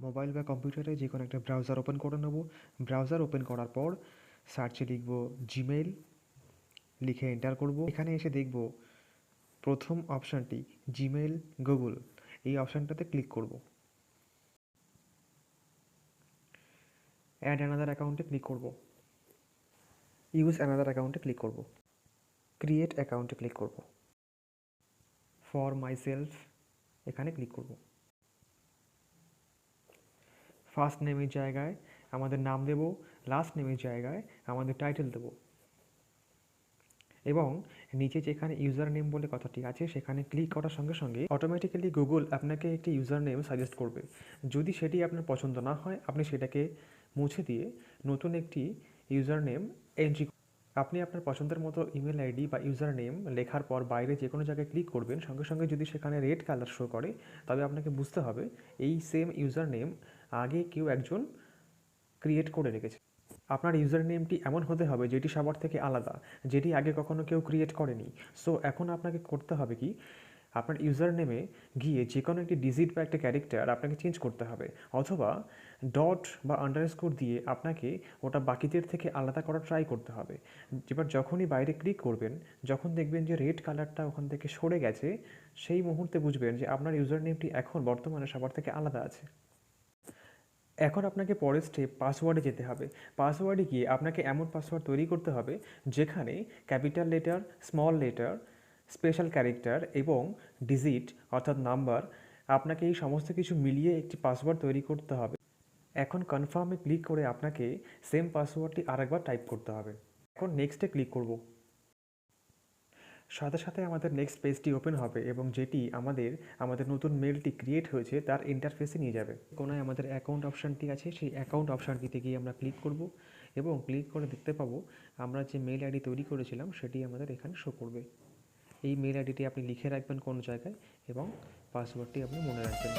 Mobile বা কম্পিউটারে যে কোনো একটা ব্রাউজার ওপেন করে নেব। ব্রাউজার ওপেন করার পর সার্চে লিখব জিমেইল, লিখে এন্টার করব। এখানে এসে দেখব প্রথম অপশানটি জিমেইল গুগল, এই অপশানটাতে ক্লিক করব। অ্যাড অ্যানাদার অ্যাকাউন্টে ক্লিক করব। ইউজ অ্যানাদার অ্যাকাউন্টে ক্লিক করব। ক্রিয়েট অ্যাকাউন্টে ক্লিক করব। ফর মাই সেলফ এখানে ক্লিক করব। ফার্স্ট নেমের জায়গায় আমাদের নাম দেব, লাস্ট নেমের জায়গায় আমাদের টাইটেল দেব এবং নিচে যেখানে ইউজার নেম বলে কথাটি আছে সেখানে ক্লিক করার সঙ্গে সঙ্গে অটোমেটিক্যালি গুগল আপনাকে একটি ইউজার নেম সাজেস্ট করবে। যদি সেটি আপনার পছন্দ না হয় আপনি সেটাকে মুছে দিয়ে নতুন একটি ইউজার নেম এন্ট্রি। আপনি আপনার পছন্দের মতো ইমেল আইডি বা ইউজার নেম লেখার পর বাইরে যে কোনো জায়গায় ক্লিক করবেন, সঙ্গে সঙ্গে যদি সেখানে রেড কালার শো করে তবে আপনাকে বুঝতে হবে এই সেম ইউজার নেম আগে কেউ একজন ক্রিয়েট করে রেখেছে। আপনার ইউজার নেমটি এমন হতে হবে যেটি সবার থেকে আলাদা, যেটি আগে কখনো কেউ ক্রিয়েট করেনি। সো এখন আপনাকে করতে হবে কি, আপনার ইউজার নেমে গিয়ে যে কোনো একটি ডিজিট বা একটা ক্যারেক্টার আপনাকে চেঞ্জ করতে হবে, অথবা ডট বা আন্ডারস্কোর দিয়ে আপনাকে ওটা বাকিদের থেকে আলাদা করার ট্রাই করতে হবে। এবার যখনই বাইরে ক্লিক করবেন, যখন দেখবেন যে রেড কালারটা ওখান থেকে সরে গেছে, সেই মুহূর্তে বুঝবেন যে আপনার ইউজার নেমটি এখন বর্তমানে সবার থেকে আলাদা আছে। এখন আপনাকে পরের স্টেপ পাসওয়ার্ডে যেতে হবে। পাসওয়ার্ডে গিয়ে আপনাকে এমন পাসওয়ার্ড তৈরি করতে হবে যেখানে capital letter, small letter, special character এবং ডিজিট অর্থাৎ নাম্বার, আপনাকে এই সমস্ত কিছু মিলিয়ে একটি পাসওয়ার্ড তৈরি করতে হবে। এখন কনফার্মে ক্লিক করে আপনাকে সেম পাসওয়ার্ডটি আরেকবার টাইপ করতে হবে। এখন নেক্সটে ক্লিক করব। সাথে সাথে আমাদের নেক্সট পেজটি ওপেন হবে এবং যেটি আমাদের নতুন মেলটি ক্রিয়েট হয়েছে তার ইন্টারফেসে নিয়ে যাবে। কোনায় আমাদের অ্যাকাউন্ট অপশানটি আছে, সেই অ্যাকাউন্ট অপশানটিতে গিয়ে আমরা ক্লিক করব এবং ক্লিক করে দেখতে পাবো আমরা যে মেল আইডি তৈরি করেছিলাম সেটি আমাদের এখানে শো করবে। এই মেল আইডিটি আপনি লিখে রাখবেন কোনো জায়গায় এবং পাসওয়ার্ডটি আপনি মনে রাখবেন।